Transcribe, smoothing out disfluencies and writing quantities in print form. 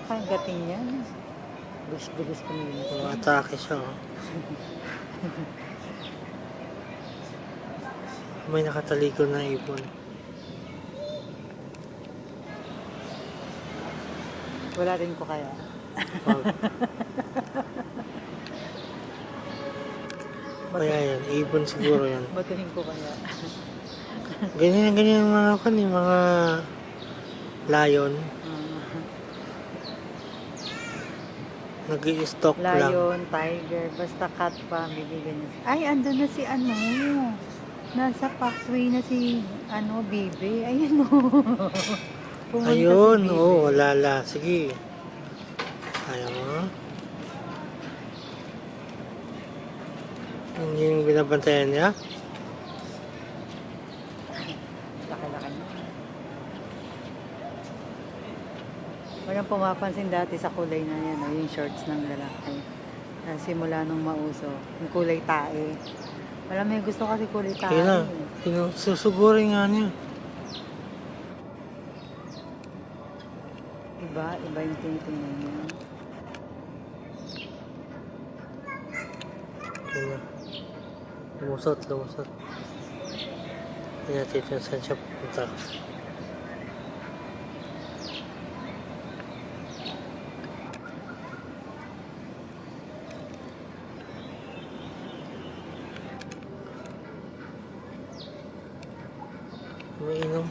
Kagating yan. Bilis-bilis kumilos. Tumatake siya, oh. May nakatalikod na ibon. Wala rin ko kaya. Wag. Kaya yan, ibon siguro yan. Batuhin ko kaya. Ganyan mga mga lion. Nag-i-stock lang. Lion, tiger, basta cat family, ganyan. Ay, andun na si ano. Nasa pathway na si Bibi. Ayun o. Pumunta Ayun, si Bibi. oh, lala. Sige. Ayaw mo. Yun yung binabantayan niya. Laki-laki na. Walang pumapansin dati sa kulay na yan, yung shorts ng lalaki. Simula nung mauso, yung kulay tae. Walang may gusto kasi kulay tae. Kaya na, susugurin nga niya. Iba yung tinitingnan niya. Kaya na. Lumusot. Kaya natin saan siya pupunta. Umiinom.